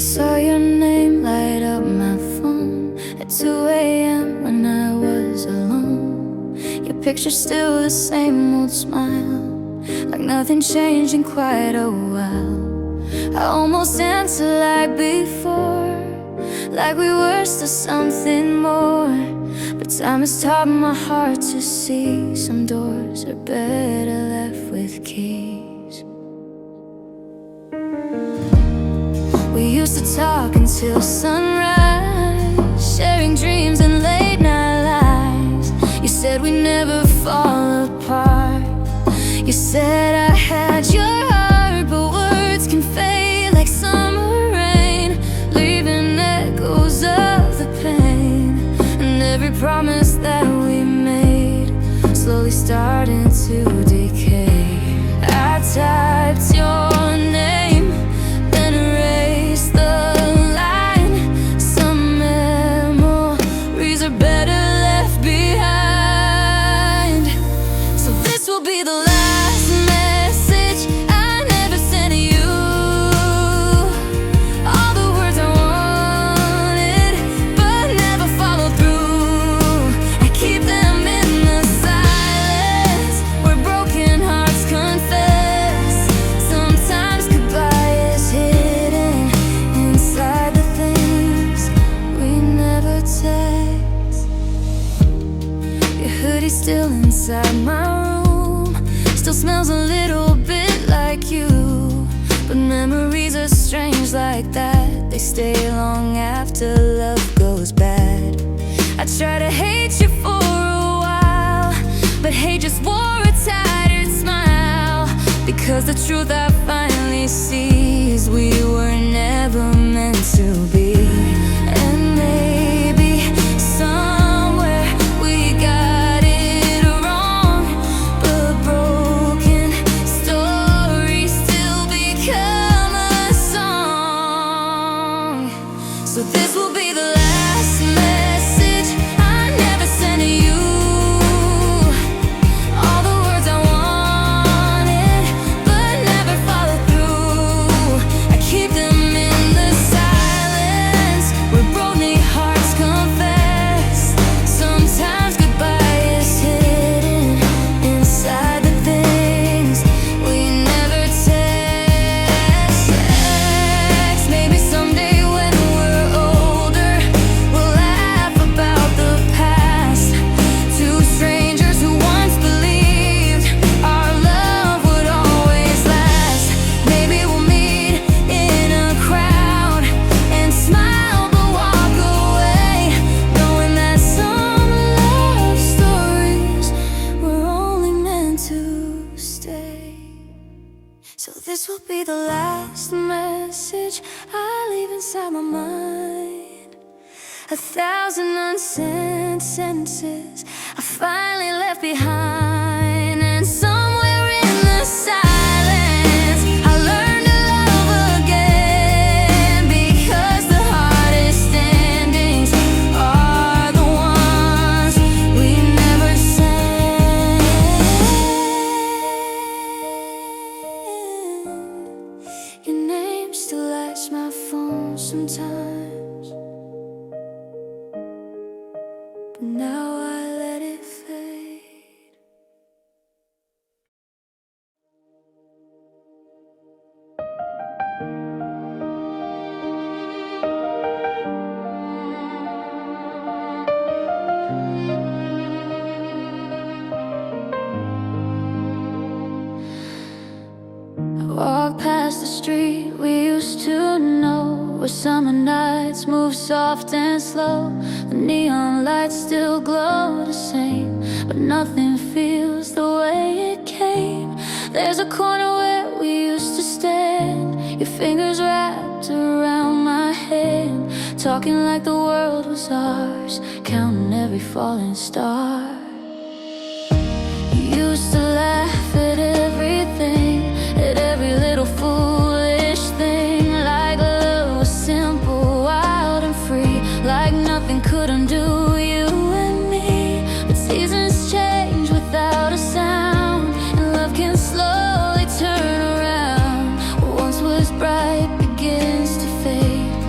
Saw your name light up my phone at 2 a.m. when I was alone. Your picture still the same old smile, like nothing changed in quite a while. I almost answered like before, like we were still something more. But time has taught my heart to see some doors are better left with keys. We used to talk until sunrise, sharing dreams and late night lies. You said we'd never fall apart. You said I had your heart, but words can fade like summer rain, leaving echoes of the pain. And every promise that we made slowly starting to decay. I typed your name, then erased the line. Some memories are better left behind. So this will be the last message I never sent to you. All the words I wanted but never followed through, I keep them in the silence where broken hearts confess. Sometimes goodbye is hidden inside the things we never text. Your hoodie's still inside my room, still smells a little bit like you. But memories are strange like that, they stay long after love goes bad. I try to hate you for a while, but hate just wore a tattered smile. Because the truth I finally see is we were never meant to be. And maybe somewhere we got it wrong, but broken stories still become a song. So this will be the last message I never sent to you. All the words I wanted but never followed through, I keep them in the silence where broken hearts confess. Sometimes goodbye is hidden inside the things we never text. Maybe someday when we're older, we'll laugh about the past. Two strangers who once believed our love would always last. Maybe we'll meet in a crowd and smile but walk away, knowing that some love stories were only meant to stay. So this will be the last message I leave inside my mind. 1,000 unsent sentences I finally left behind. And somewhere in the silence I learned to love again, because the hardest endings are the ones we never send. Your name still lights my phone sometimes, but now I let it fade. I walk past the street we used to know, where summer nights move soft and slow. The neon lights still glow the same, but nothing feels the way it came. There's a corner where we used to stand, your fingers wrapped around my hand, talking like the world was ours, counting every falling star. You used to laugh at everything, at every little foolish thing, like love was simple, wild and free, like nothing could undo you and me. But seasons change without a sound, and love can slowly turn around. What once was bright begins to fade.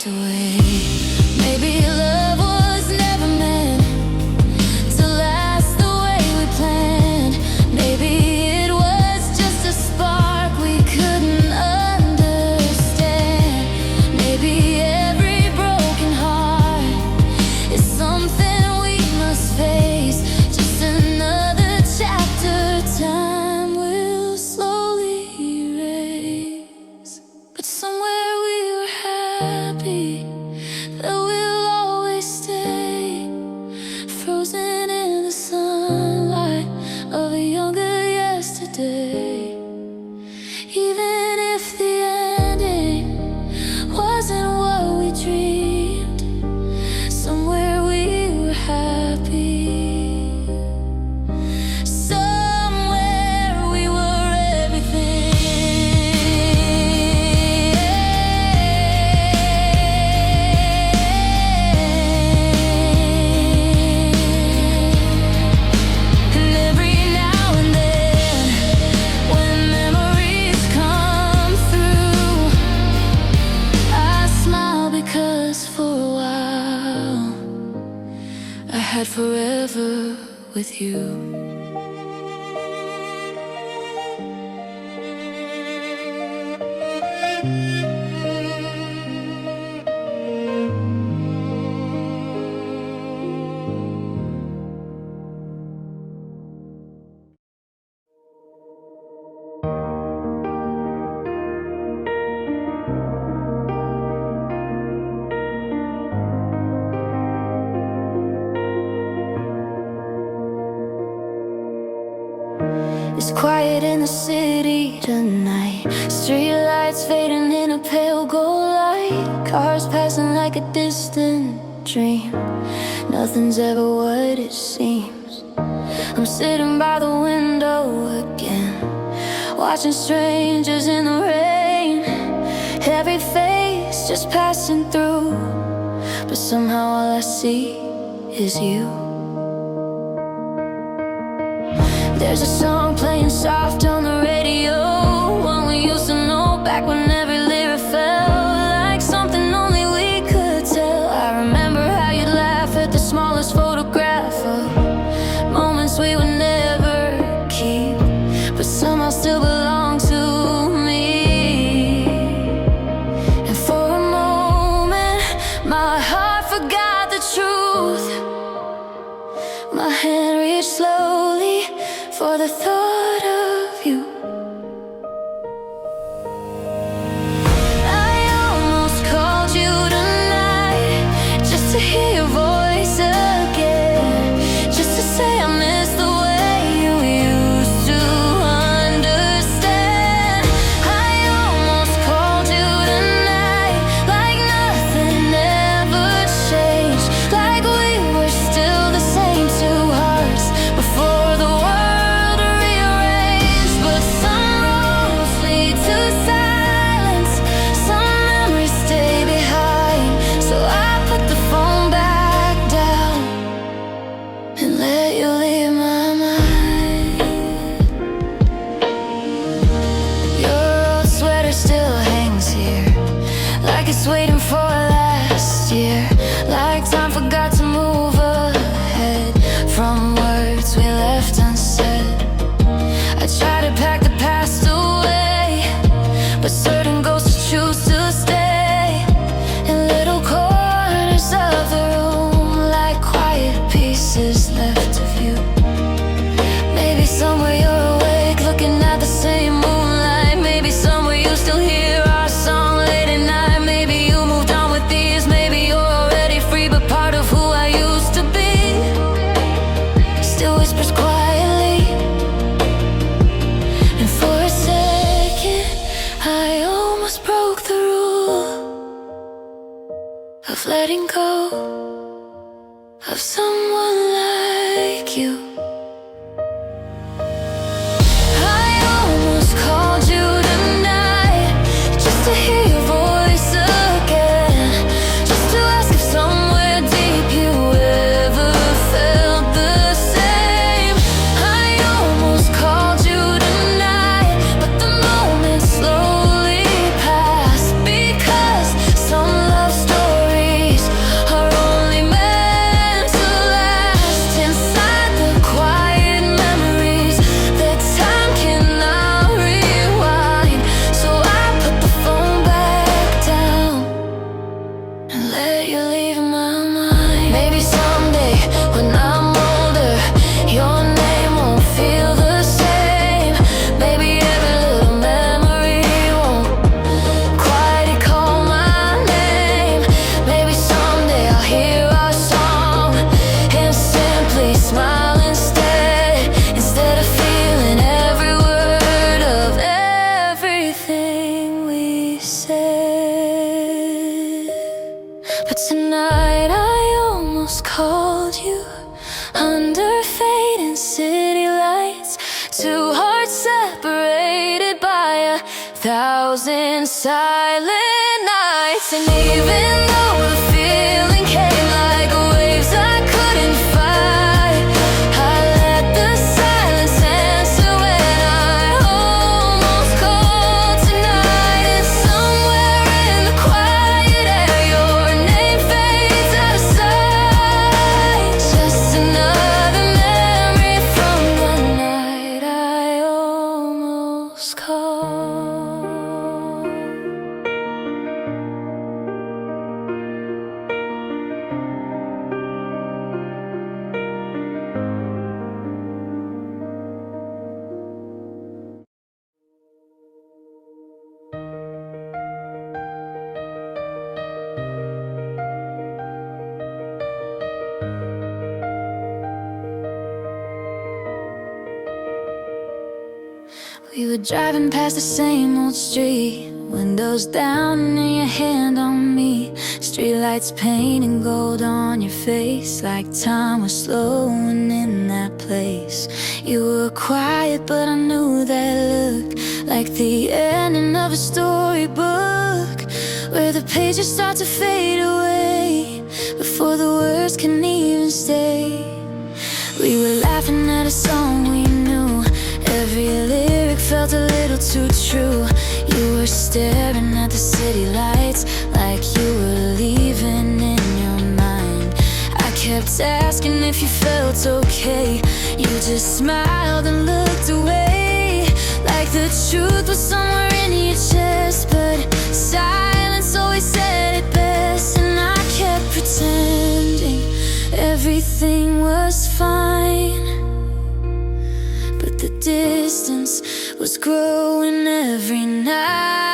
away. Maybe love was never meant to last the way we planned. Maybe it was just a spark we couldn't understand. Maybe every broken heart is something we must face. Just another chapter time will slowly erase. But somewhere we were happy, that we'll always stay, frozen in the sunlight of a younger yesterday. Even if the ending wasn't what we dreamed, somewhere we were happy. Somewhere we were everything. And every now and then, when memories come through, I smile because for a while I had forever with you. It's quiet in the city tonight. Street lights fading in a pale gold light. Cars passing like a distant dream. Nothing's ever what it seems. I'm sitting by the window again, watching strangers in the rain. Every face just passing through, but somehow all I see is you. There's a song playing soft on the radio, one we used to know back when every lyric felt like something only we could tell. I remember how you'd laugh at the smallest photograph of moments we would never keep, but somehow still belong to me. And for a moment, my heart forgot the truth. My hand reached slowly for the thought of you. I almost called you tonight, just to hear your voice again, just to say I miss the way you used to understand. I almost called you tonight, like nothing ever changed, like we were still the same two hearts before the world. It's waiting for last year, like time forgot to move ahead from words we left unsaid. I try to pack the past away, but certain ghosts choose to stay in little corners of the room, like quiet pieces left of you. Maybe somewhere you're awake, looking at the same moonlight. Maybe somewhere you still hear our song late at night. Of letting go of someone like you. I almost called you tonight, just to hear your voice again, just to ask if somewhere deep you ever felt the same. I almost called you tonight, but the moment slowly passed, because some love story you. Under fading city lights, two hearts separated by 1,000 silent nights. And even though the feeling came like waves I couldn't fight, I let the silence answer when I almost called tonight. And somewhere in the quiet air, your name fades out of sight. Just another memory from the night I almost called. We were driving past the same old street, windows down and your hand on me. Streetlights painting gold on your face, like time was slowing in that place. You were quiet but I knew that look, like the ending of a storybook, where the pages start to fade away before the words can even stay. We were laughing at a song we knew, every lyric felt a little too true. You were staring at the city lights like you were leaving in your mind. I kept asking if you felt okay, you just smiled and looked away, like the truth was somewhere in your chest. But silence always said it best, and I kept pretending everything was fine. But the distance was growing every night.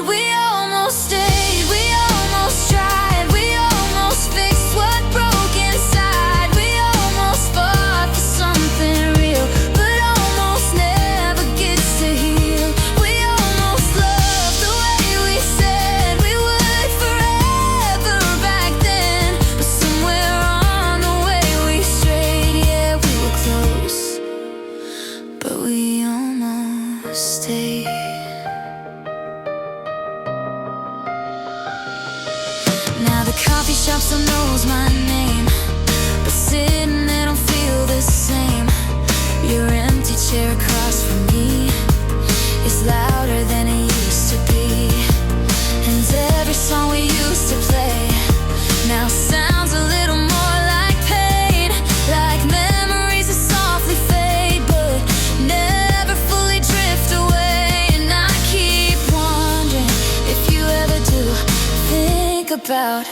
We almost stayed, we almost tried, we almost fixed what broke inside. We almost fought for something real, but almost never gets to heal. We almost loved the way we said we would forever back then, but somewhere on the way we strayed. Yeah, we were close, but we almost stayed. Now the coffee shop still knows my name, but sitting there don't feel the same. Your empty chair across from me is louder than it used to be, and every song we used to play now sounds a little more like pain, like memories that softly fade but never fully drift away. And I keep wondering if you ever do think about,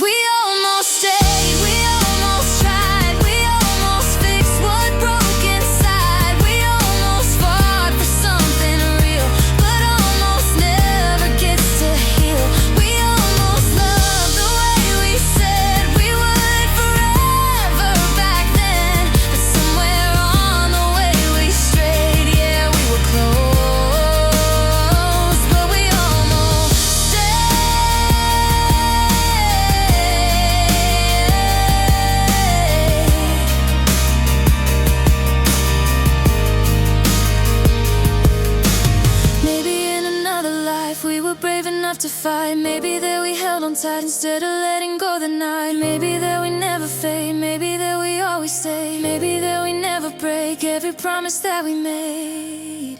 we almost stayed, we almost tried, we almost fixed what broke inside. We almost fought for something real, but almost never gets to heal. We almost loved the way we said we would forever back then, but somewhere on the way we strayed. Yeah, we were close, but we almost maybe in another life we were brave enough to fight. Maybe that we held on tight instead of letting go the night. Maybe that we never fade, maybe that we always stay. Maybe that we never break every promise that we made.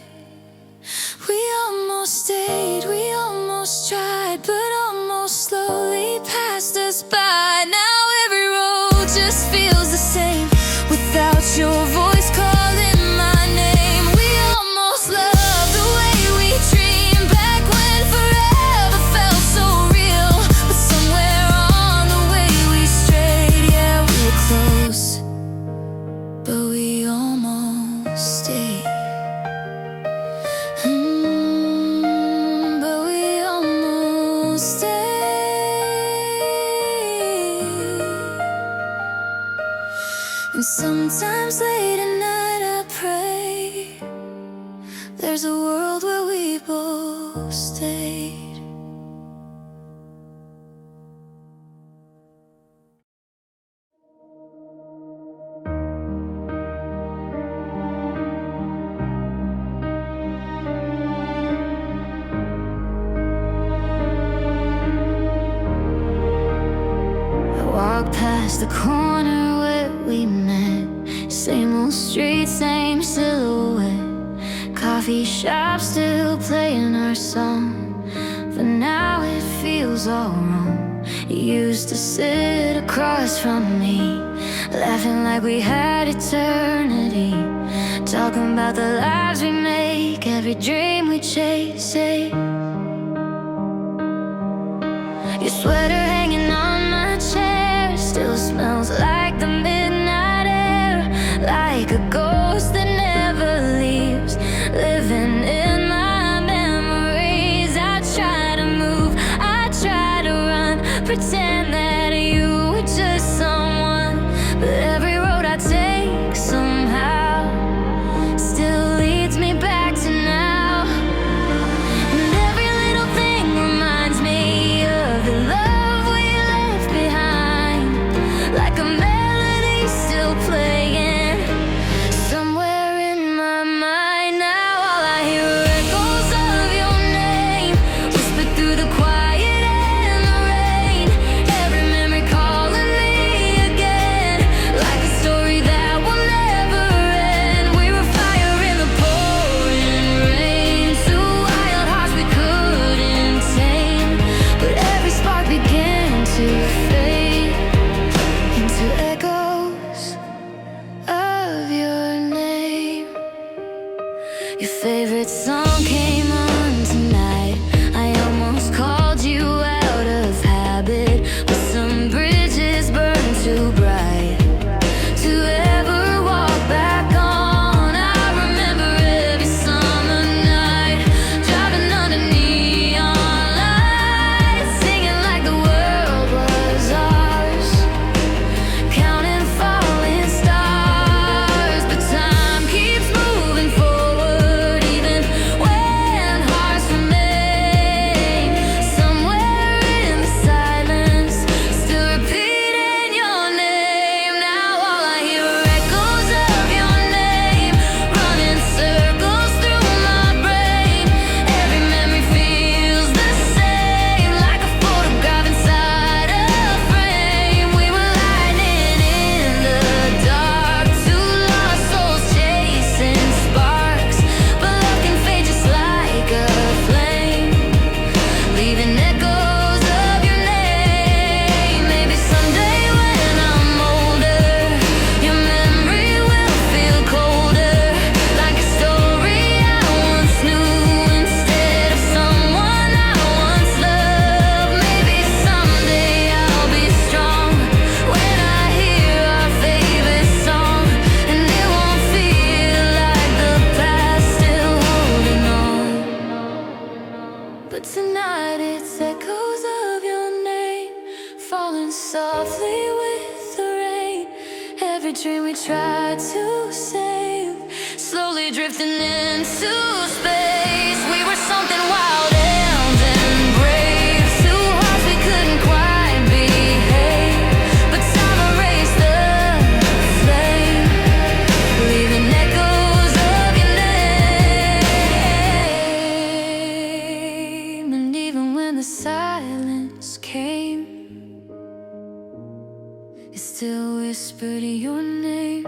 We almost stayed, we almost tried, but almost slowly passed us by. Now every road just feels the same without your voice calling my name. We almost loved the way we dreamed back when forever felt so real, but somewhere on the way we strayed. Yeah, we were close, but we almost stayed. But we almost stayed. And sometimes late at night I pray there's a world where we both stay. Walk past the corner where we met. Same old street, same silhouette. Coffee shop still playing our song, but now it feels all wrong. You used to sit across from me, laughing like we had eternity, talking about the lives we make, every dream we chase. Your sweater hanging on my chair still smells like the midnight air, like a ghost that never leaves, living in my memories. I try to move, I try to run, pretend that you were just someone, but every road I take somehow still leads me back to now. And every little thing reminds me of the love we left behind, like a melody still playing somewhere in my mind. Now all I hear are echoes of your name, whispered through the quiet and the rain. Every memory calling me again, like a story that will never end. We were fire in the pouring rain, two wild hearts we couldn't tame, but every spark began to fade into echoes of your name. Your favorite song came on tonight. I almost called you out of habit, but some bridges burned too bright to ever walk back on. I remember every summer night, driving under neon lights, singing like the world was ours, counting falling stars. But time keeps moving forward, even when hearts remain somewhere in the silence, still repeating your name. Now all I hear are echoes of your name, running circles through my brain. Every memory feels the same, like a photograph inside a frame. We were lightning in the dark, two lost souls chasing sparks, but love can fade just like a flame, leaving echoes of your name. Maybe someday when I'm older, your memory will feel colder, like a story I once knew instead of someone I once loved. Maybe someday I'll be strong when I hear our favorite song, and it won't feel like the past still holding on. But tonight it's echoes of your name, falling softly with the rain. Every dream we tried to save, slowly drifting into space. We were something wild and brave, two hearts we couldn't quite behave, but time erased the flame, leaving echoes of your name. And even when the silence came, it still whispered your name.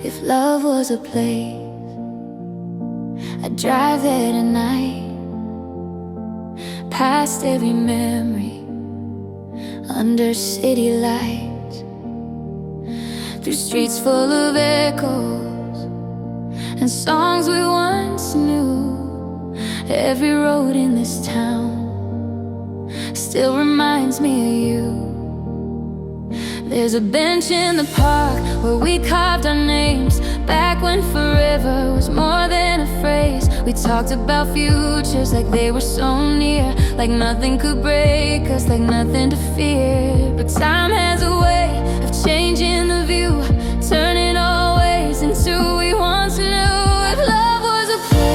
If love was a place, I'd drive there tonight, past every memory, under city lights, through streets full of echoes and songs we once knew. Every road in this town still reminds me of you. There's a bench in the park where we carved our names, back when forever was more than a phrase. We talked about futures like they were so near, like nothing could break us, like nothing to fear. But time has a way of changing the view, turning always into who we once knew. If love was a place,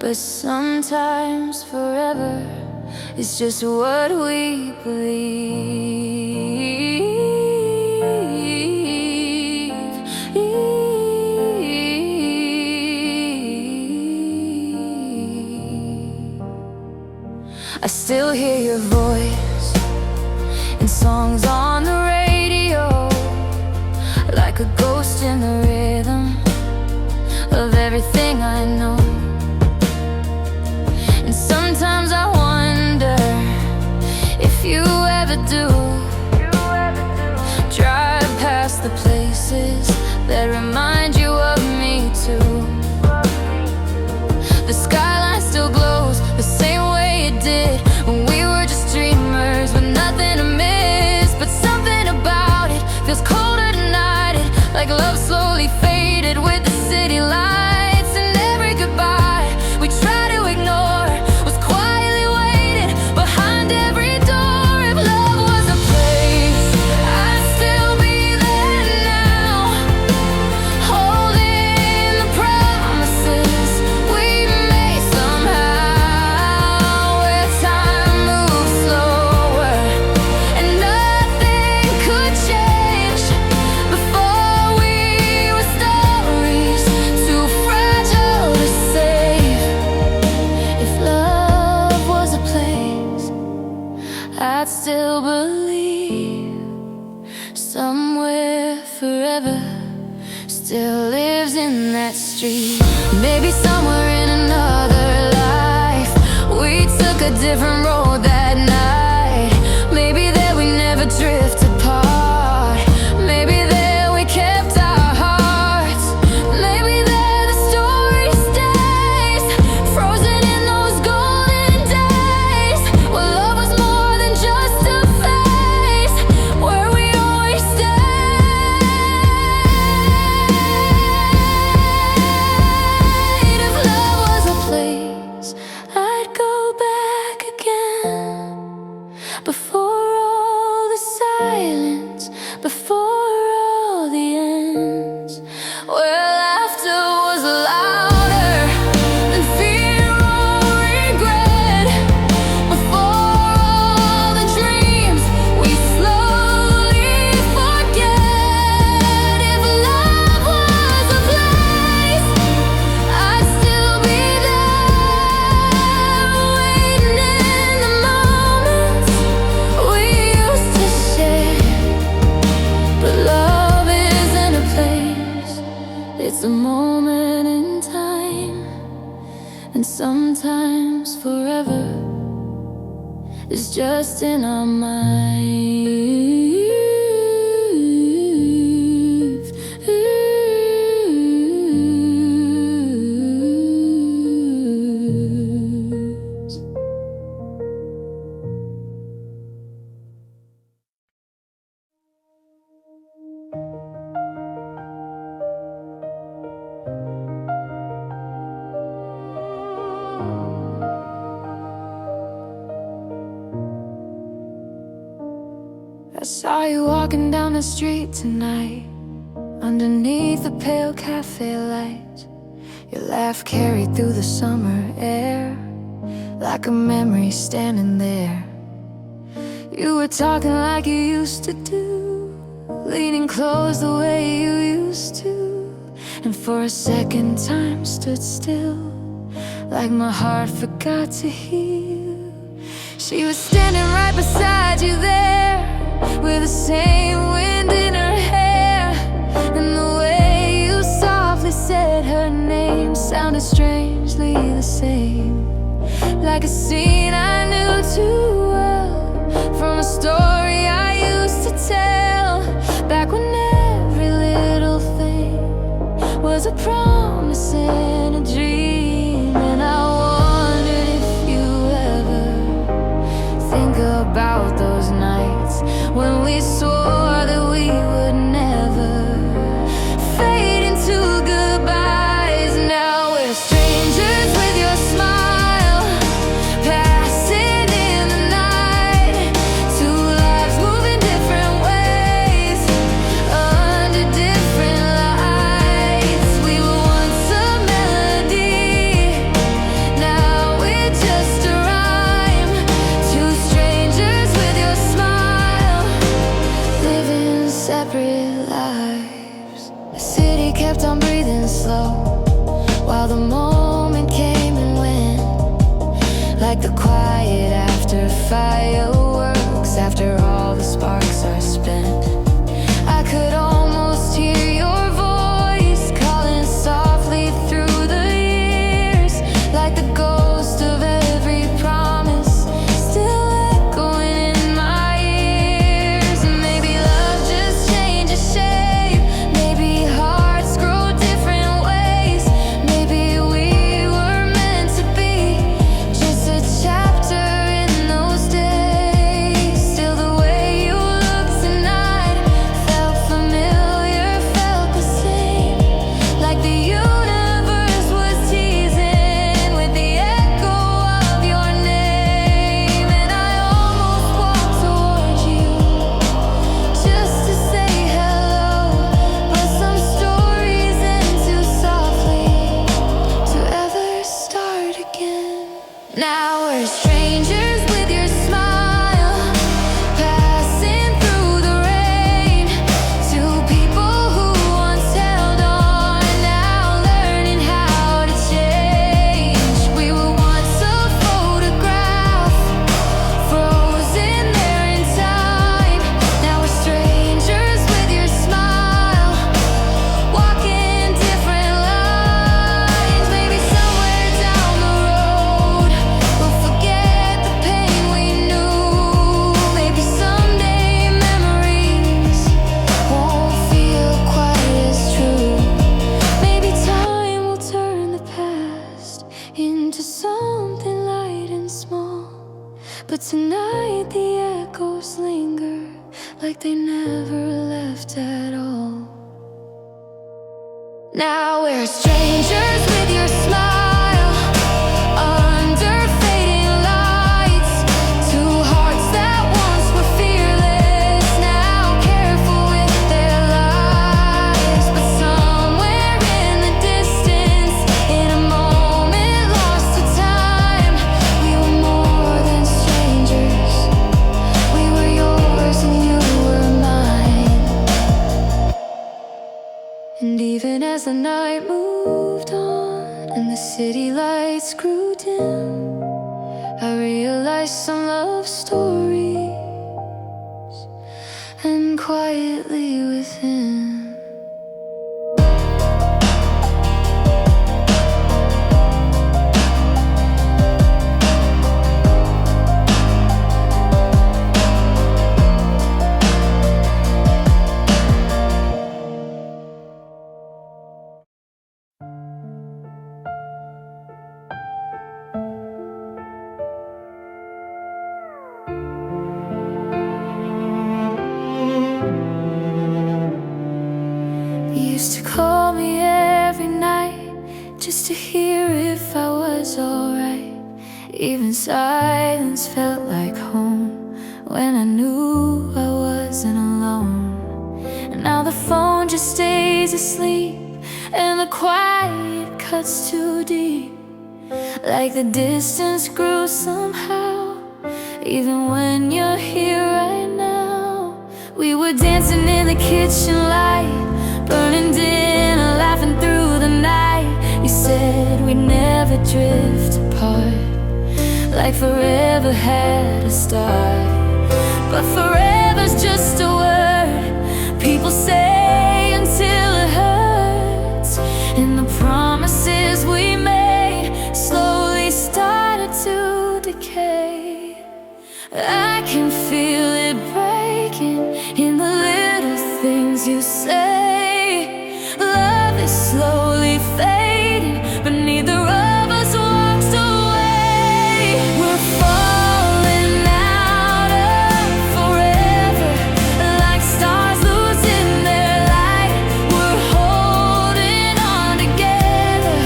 But sometimes forever is just what we believe. I still hear your voice in songs on the radio, like a ghost in the rhythm of everything I know. And sometimes I wonder if you ever do drive past the places that remind you of me too. The skyline still glows the same way it did when we were just dreamers with nothing to miss. But something about it feels colder tonight, like love slowly faded with the city lights. And every goodbye we try to ignore was quietly waiting behind every door. If love was a place, I'd still be there now, holding the promises we made somehow, where time moves slower and nothing could change. Before we were stories too fragile to save. If love was a place, I'd still believe somewhere forever still lives in that street. Maybe somewhere in another life we took a different road that night. Maybe that we never drift apart. Maybe that we kept our hearts. Maybe that the story stays frozen in those golden days, where love was more than just a phase, where we always stayed. If love was a place, I'd go back again, before all the silence, before all the ends, where laughter was louder than fear or regret, before all the dreams we slowly forget. If love was a place, I'd still be there, waiting in the moments we used to share. But love isn't a place, it's a moment in time. And sometimes forever is just in our minds. I saw you walking down the street tonight, underneath the pale cafe lights. Your laugh carried through the summer air, like a memory standing there. You were talking like you used to do, leaning close the way you used to, and for a second time stood still, like my heart forgot to heal. She was standing right beside you there, with the same wind in her hair, and the way you softly said her name sounded strangely the same, like a scene I knew too well, from a story I used to tell, back when every little thing was a promise and a dream. And I wondered if you ever think about those nights when we swore that we would never fade into goodbyes. Now we're strangers with your smile, passing in the night, two lives moving different ways, under different lights. We were fireworks after all the sparks are spent. I could almost hear your voice calling softly through the years, like the ghost of every promise still echoing in my ears. And maybe love just changes shape, maybe hearts grow different ways, maybe we were meant to be just a chapter in those days. Still, the way you look tonight felt familiar, felt the same, like the universe was teasing with the echo of your name. And I almost walked towards you just to say hello, but some stories end too softly to ever start again. Now we're strangers with your smile, passing through the rain. Two people who once held on, now learning how to change. We were once a photograph, frozen there in time. Now we're strangers with your smile, walking different lines. Maybe somewhere down the road we'll forget the pain we knew. Maybe someday memories won't feel quite as true. Maybe time will turn the past into something light and small, but tonight the echoes linger like they never left at all. Now we're strangers with your smile, under fading lights. Two hearts that once were fearless, now careful with their lives. But somewhere in the distance, in a moment lost to time, we were more than strangers. We were yours and you were mine. And even as the night moved on and the city lights grew dim, I realized some love stories and quietly within. You used to call me every night just to hear if I was alright. Even silence felt like home when I knew I wasn't alone. And now the phone just stays asleep and the quiet cuts too deep, like the distance grew somehow. Even when you're here right now, we were dancing in the kitchen light, burning dinner, laughing through the night. You said we'd never drift apart, like forever had a start. But forever's just a word people say until it hurts, and the promises we made slowly started to decay. I can feel it breaking in the little things you say. Love is slowly fading, but neither of us walks away. We're falling out of forever, like stars losing their light. We're holding on together,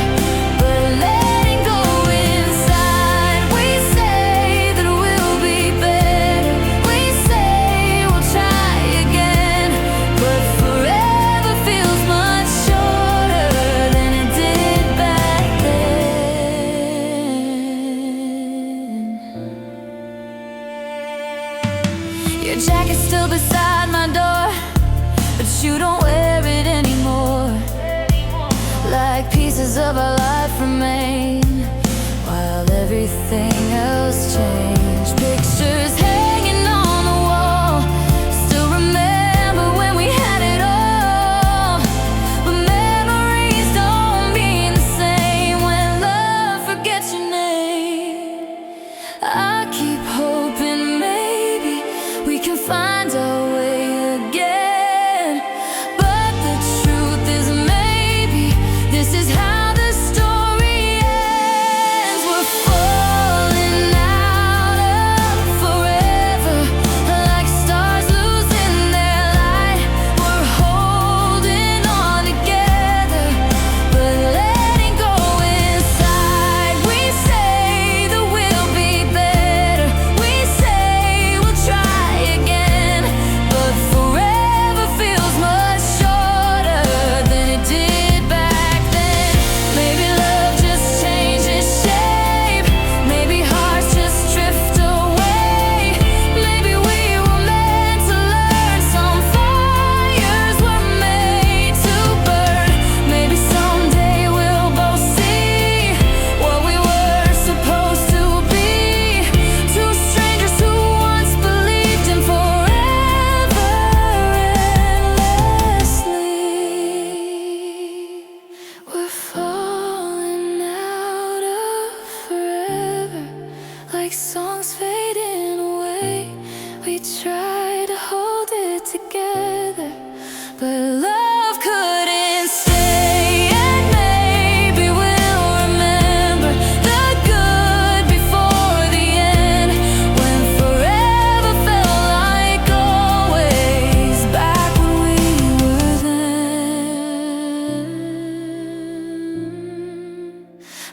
but letting go inside. We say that we'll be better, we say we'll try again, but forever feels much shorter than it did back then. Your jacket's still beside my door, but you don't wear it anymore. Like pieces of our life remain, while everything else changed. Pictures like songs fading away. We try to hold it together, but love couldn't stay. And maybe we'll remember the good before the end, when forever felt like always. Back when we were them.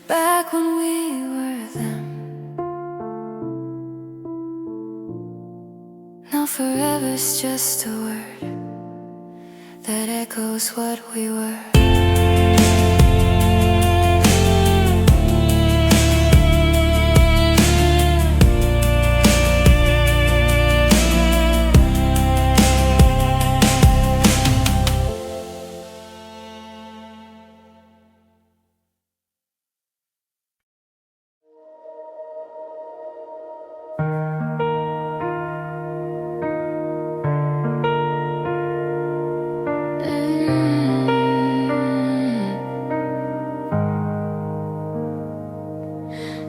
Back when we were them. Now forever's just a word that echoes what we were.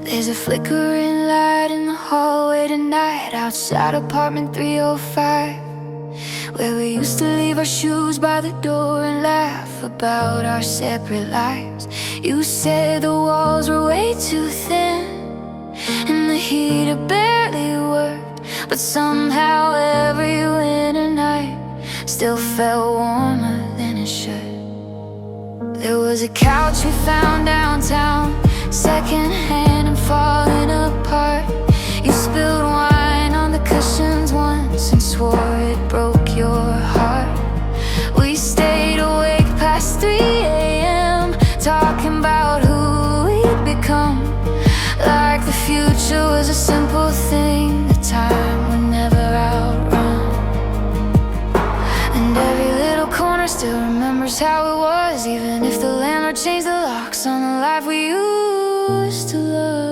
There's a flickering light in the hallway tonight, outside apartment 305, where we used to leave our shoes by the door and laugh about our separate lives. You said the walls were way too thin and the heater barely worked, but somehow every winter night still felt warmer than it should. There was a couch we found downtown, secondhand and falling apart. You spilled wine on the cushions once and swore it broke your heart. We stayed awake past 3 a.m. talking about who we'd become, like the future was a simple thing that time would never outrun. And every little corner still remembers how it was, even if the landlord changed the locks on the life we used to love.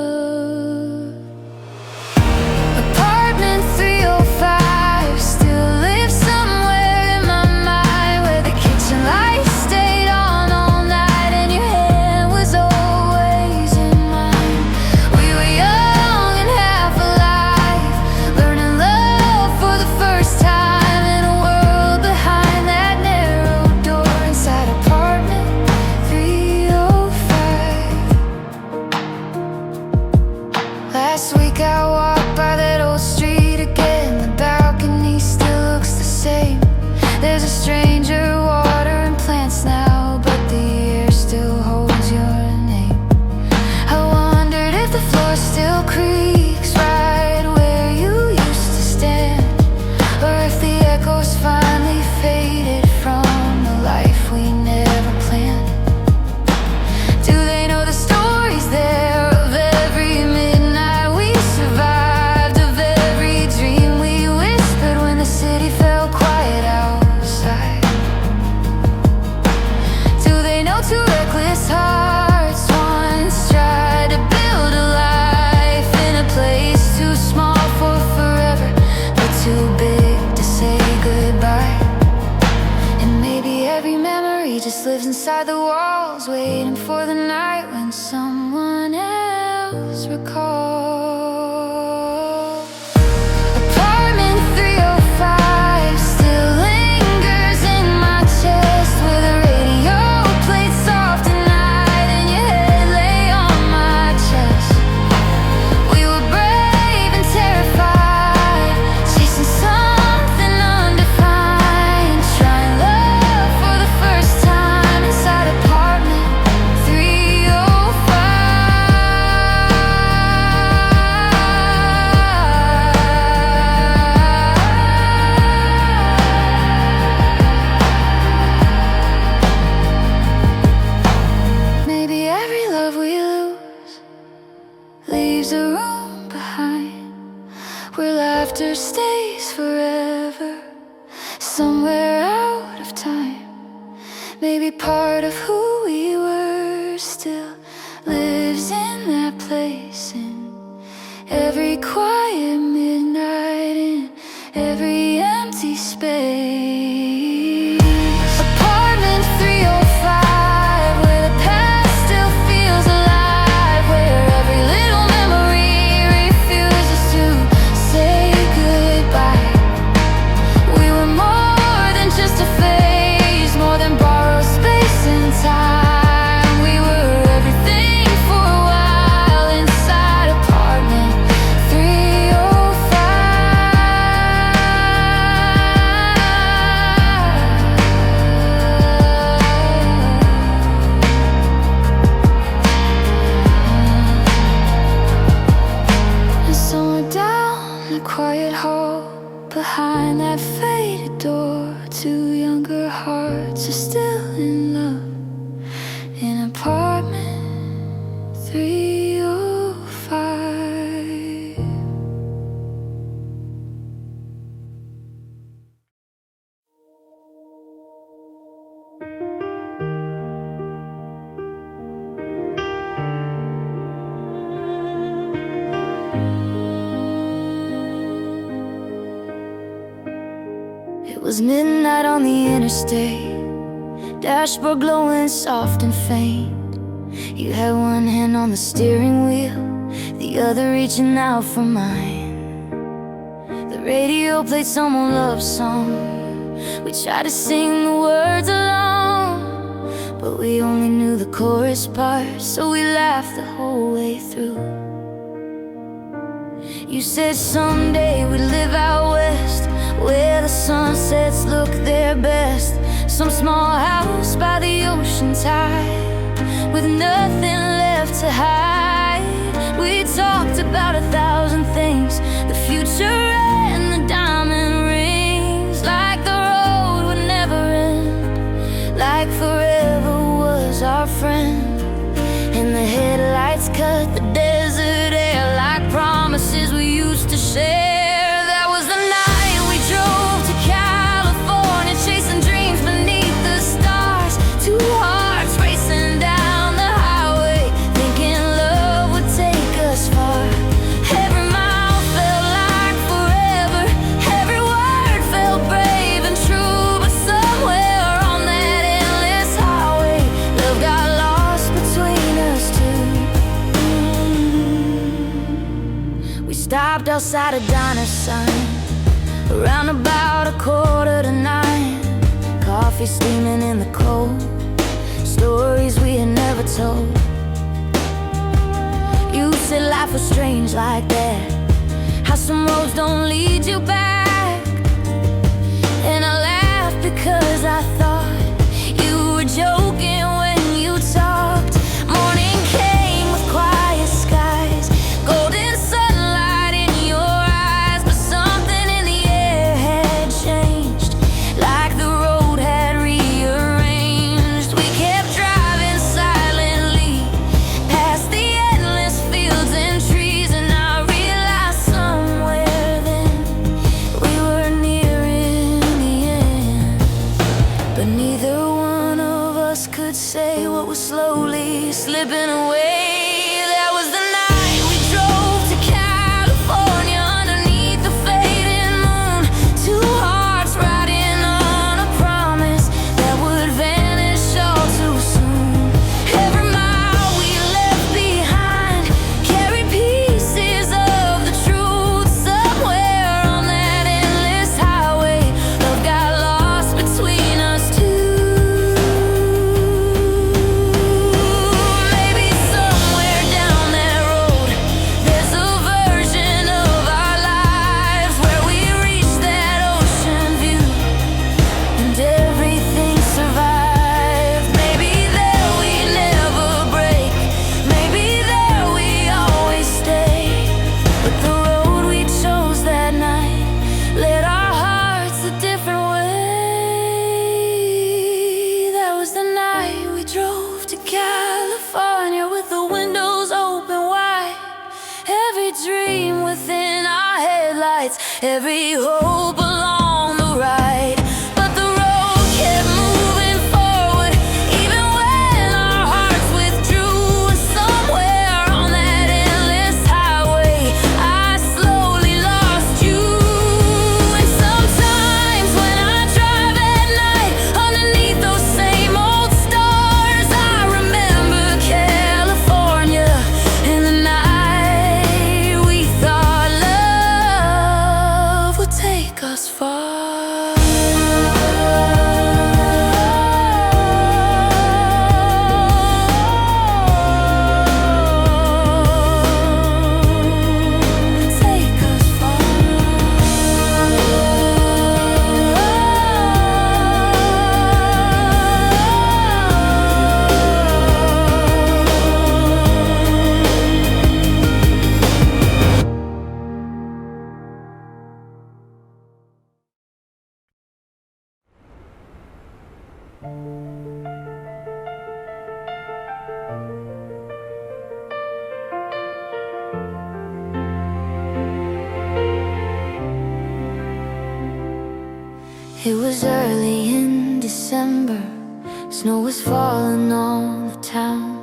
Apartment 305 still lives somewhere in my mind, where the kitchen lights stayed on all night and your hand was always in mine. We were young and half alive, learning love for the first time in a world behind that narrow door inside apartment 305. Last week I walked by that old street again. The balcony still looks the same. There's a stranger watering plants now, but the air still holds your name. I wondered if the floor still creaks right where you used to stand, or if the echoes finally faded from the life we never planned. Do they know the stories there of every midnight we survived, of every dream we whispered when the city fell quiet outside? Do they know two reckless hearts once tried to build a life in a place too small for forever, but too big to say goodbye? And maybe every memory just lives inside the walls, waiting for the night when someone else recalls. Apartment 305 still lingers in my chest, where the radio played soft at night and your head lay on my chest. We were brave and terrified, chasing something undefined, trying love for the first time inside apartment 305. Maybe every love we lose leaves a room behind, where laughter stays forever, somewhere out of time. Maybe part of who we were still lives in that place, in every quiet midnight, in every empty space. Apartment 305, where the past still feels alive, where every little memory refuses behind that faded door. Two younger hearts are still in love in apartment 305. It was midnight on the interstate, dashboard glowing soft and faint. You had one hand on the steering wheel, the other reaching out for mine. The radio played some old love song. We tried to sing the words along, but we only knew the chorus part, so we laughed the whole way through. You said someday we'd live out west, where the sunsets look their best. Some small house by the ocean tide, with nothing left to hide. We talked about 1,000 things, the future and the diamond rings. Like the road would never end, like forever was our friend. And the headlights cut the desert air like promises we used to share. That was the night we drove to California, chasing dreams beneath the stars. Two hearts racing down the highway, thinking love would take us far. Every mile felt like forever, every word felt brave and true. But somewhere on that endless highway, love got lost between us two. We stopped outside a diner sign around about 8:45. Coffee steaming in the cold, stories we had never told. You said life was strange like that, how some roads don't lead you back. And I laughed because I thought you were joking when you talked. Morning came with quiet skies, golden sunlight in your eyes. But something in the air had changed, like the road had rearranged. We kept driving silently past the endless fields and trees, and I realized somewhere then we were nearing the end. But neither one of us could say what was slowly slipping away. That was the night we drove to California underneath the fading moon. Two hearts riding on a promise that would vanish all too soon. Every mile we left behind carried pieces of the truth. Somewhere on that endless highway, love got lost between us two. Maybe somewhere down that road, there's a version of our lives where we reach that ocean view and everything survived. Maybe there we never break, maybe there we always stay. But the road we chose that night led our hearts a different way. That was the night we drove to California with the windows open wide. Every dream within our headlights, every hope along the ride. But the road kept moving forward, even when our hearts withdrew. And somewhere on that endless highway, I slowly lost you. And sometimes when I drive at night underneath those same old stars, I remember California and the night we thought love would take us It was early in December, snow was falling on the town.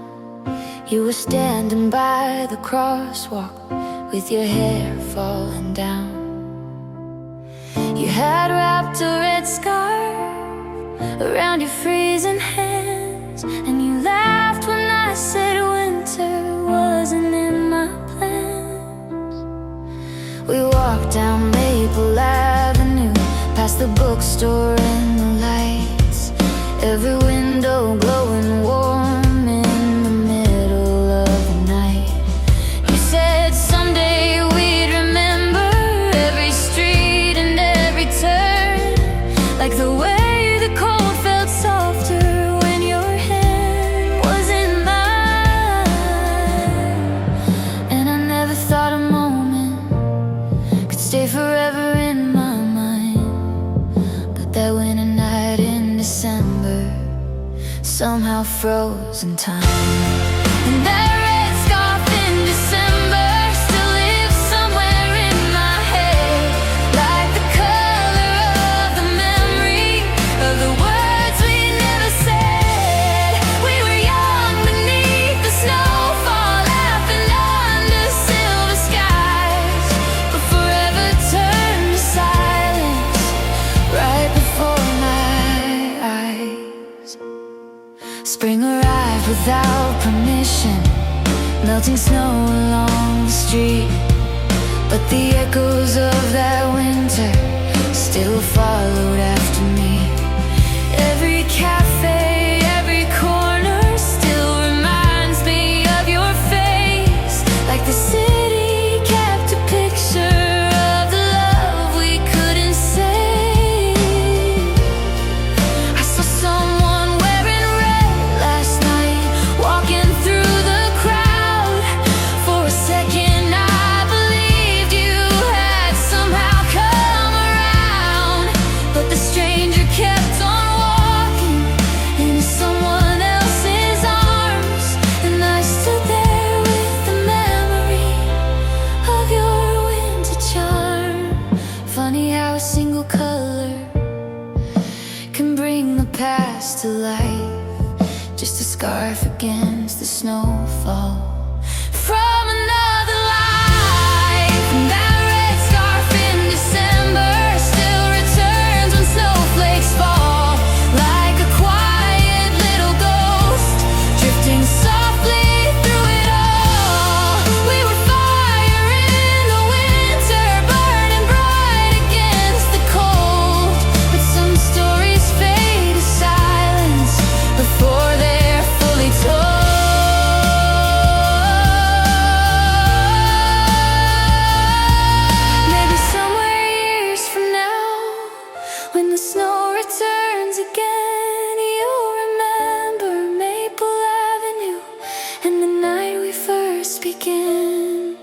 You were standing by the crosswalk with your hair falling down. You had wrapped a red scarf around your freezing hands, and you laughed when I said winter wasn't in my plans. We walked down Maple Avenue, past the bookstore and the lights, every window glowing warm in the middle of the night. You said someday we'd remember every street and every turn, like the way the cold felt softer when your hand was in mine. And I never thought a moment could stay forever in my mind, but that winter night in December somehow frozen time. And that red scarf in December still lives somewhere in my head, like the color of the memory of the words we never said. We were young beneath the snowfall, laughing under silver skies, but forever turned to silence right before my eyes. Spring arrived without permission, melting snow along the street, but the echoes of that winter still followed after me. Every cafe, every corner still reminds me of your face, like the city kept a picture of the love we couldn't say. I saw someone wearing red last night, walking through the crowd. For a second I believed you had somehow come around, but the stranger kept on walking into someone else's arms, and I stood there with the memory of your winter charm. Funny how a single color can bring the past to life, just a scarf against the snowfall from another life. And that red scarf in December still returns when snowflakes fall, like a quiet little ghost drifting softly through it all. We were fire in the winter, burning bright against the cold, but some stories fade to silence before they're fully told. Maybe somewhere years from now, when the snow returns again, you'll remember Maple Avenue and the night we first began.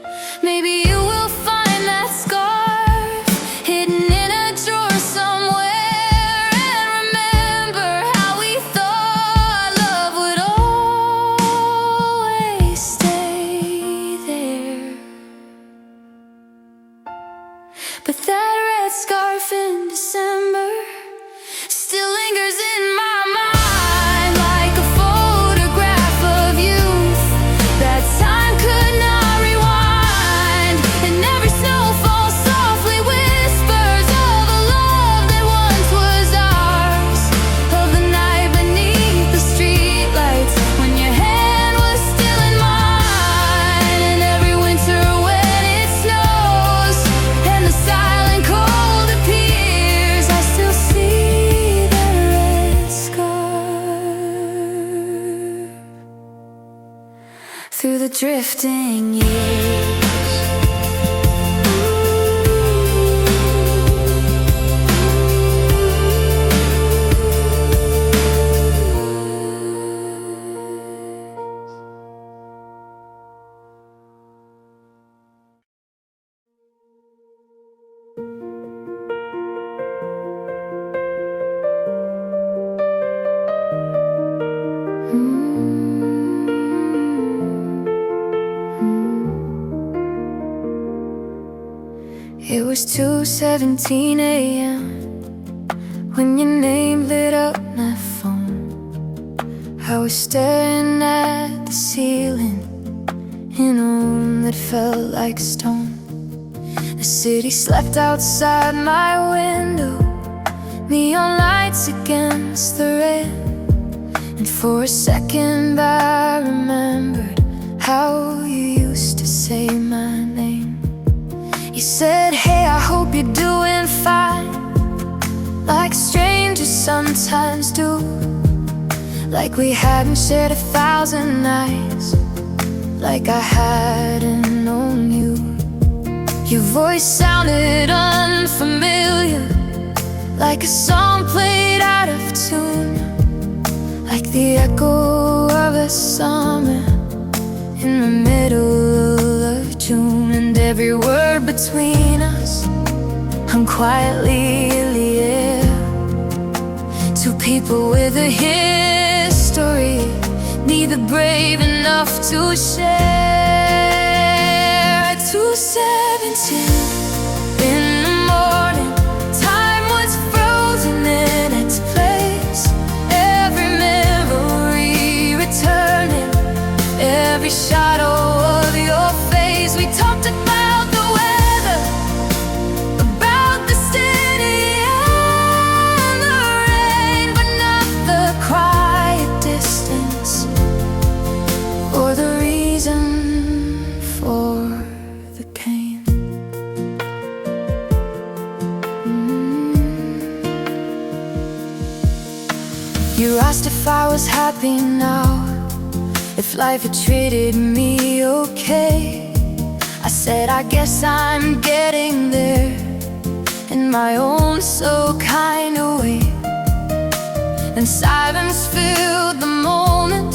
Maybe you will find that scarf hidden in a drawer somewhere, and remember how we thought love would always stay there. But that red scarf in December still lingers in my mind, like a photograph of youth that time could not rewind. And every snowfall softly whispers of a love that once was ours, of the night beneath the streetlights when your hand was still in mine. And every winter when it snows and the silent cold appears, I still see that red scarf through the drifting years. It was 2:17 a.m. When your name lit up my phone, I was staring at the ceiling in a room that felt like stone. The city slept outside my window, neon lights against the red. And for a second I remembered how you used to say my name. You said, hey, I hope you're doing fine, like strangers sometimes do, like we hadn't shared 1,000 nights, like I hadn't known you. Your voice sounded unfamiliar, like a song played out of tune, like the echo of a summer in the middle of June. And every word between us hung quietly in the air. Two people with a history, neither brave enough to share. At 2:17 in the morning, time was frozen in its place. Every memory returning, every shadow of your face. We talked about the weather, about the city and the rain, but not the quiet distance or the reason for the pain. You asked if I was happy now, if life had treated me okay. I said, I guess I'm getting there, in my own so kind of way. And silence filled the moment,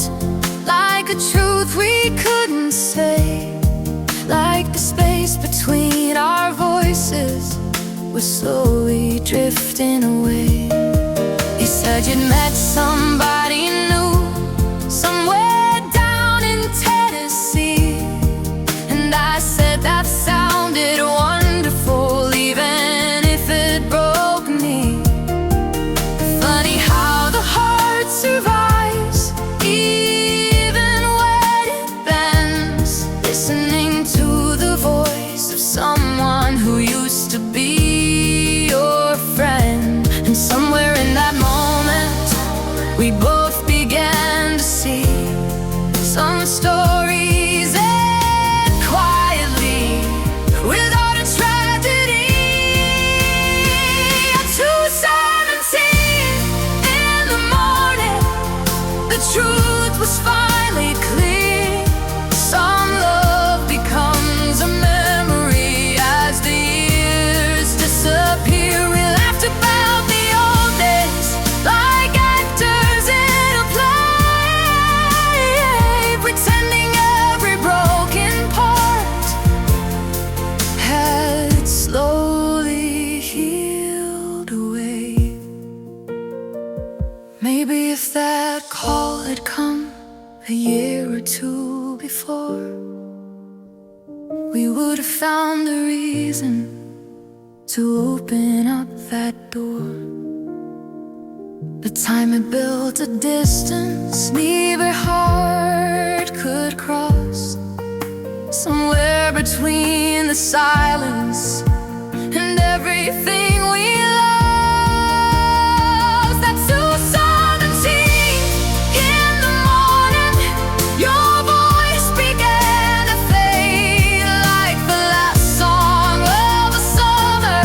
like a truth we couldn't say, like the space between our voices was slowly drifting away. You said you'd met somebody new somewhere down in Tennessee, and I said that sounded wonderful, even if it broke me. Funny how the heart survives, even when it bends, listening to the voice of someone who used to be your friend. And somewhere in that moment, we both began to see some stories end quietly, without a tragedy. At 2:17 in the morning, the truth was finally clear. Some love becomes a memory as the years disappear. We laughed about the old days, like actors in a play, pretending every broken part had slowly healed away. Maybe if that call had come a year or two before, we would have found a reason to open up that door. The time had built a distance neither heart could cross, somewhere between the silence and everything we lost. At 2:17 in the morning, your voice began to fade, like the last song of a summer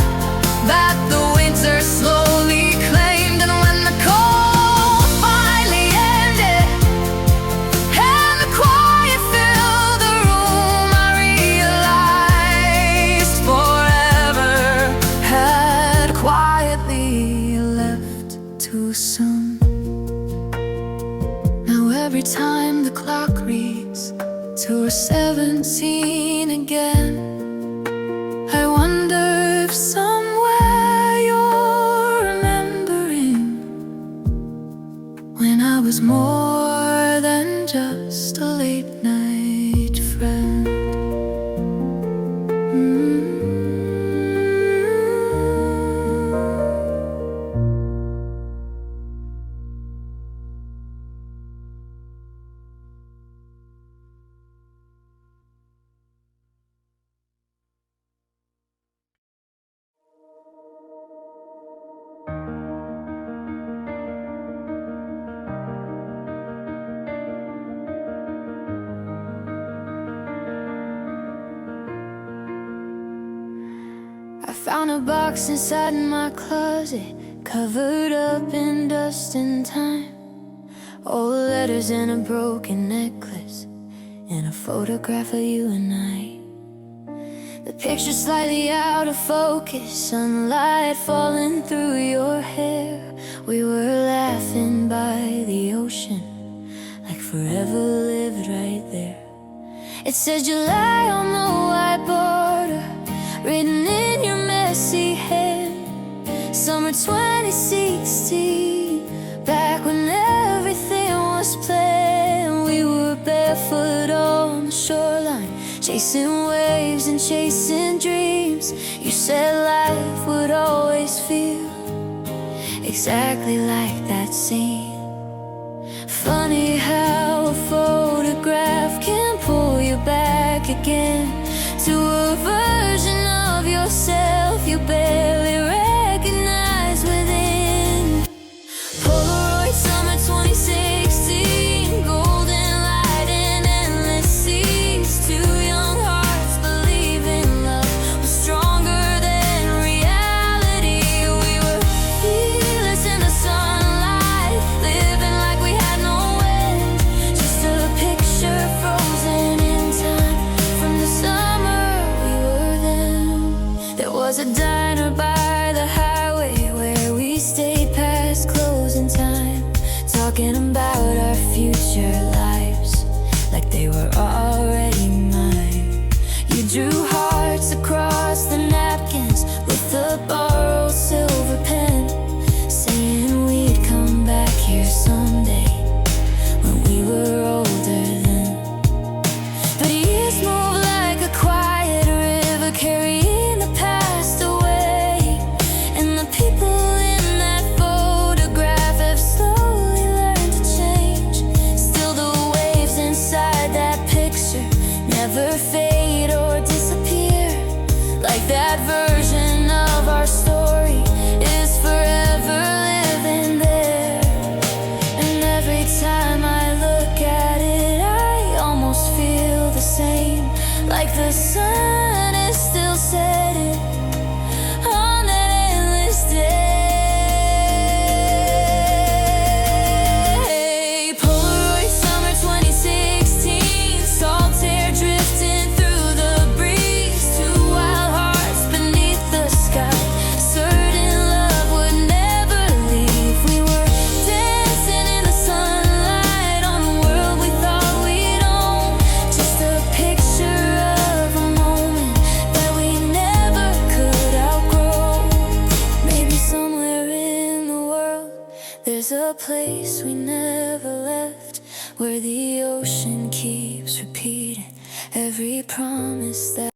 that the winter slowly claimed. And when the cold finally ended and the quiet filled the room, I realized forever had Found a box inside my closet, covered up in dust and time. Old letters and a broken necklace, and a photograph of you and I. The picture slightly out of focus, sunlight falling through your hair. We were laughing by the ocean, like forever lived right there. It says July on the white border, written in your messy hand. Summer 2016, back when everything was planned. We were barefoot on the shoreline, chasing waves and chasing dreams. You said life would always feel exactly like that scene. Funny how a photograph can pull you back again to a version of yourself you barely recognize within. Polaroid summer 2016, golden light and endless seas. Two young hearts believing love was stronger than reality. We were fearless in the sunlight, living like we had no end. Just a picture frozen in time from the summer we were then. There was a diner by the highway where we stayed past closing time, talking about our future lives like they were already mine. You drew hearts across the napkins with a borrowed silver pen, saying we'd come back here someday when we were older then. But years move like a quiet river, carrying the past away. And the people in that photograph have slowly learned to change. Still the waves inside that picture never fade or disappear. Like that version of our story is forever living there. And every time I look at it, I almost feel the same, like the sun is still setting on that endless day. Polaroid summer 2016, salt air drifting through the breeze. Two wild hearts beneath the sky, certain love would never leave. We were dancing in the sunlight on a world we thought we'd own. Just a picture of a moment that we never could outgrow. Maybe somewhere in the world there's a place we never left, where the ocean keeps repeating every promise that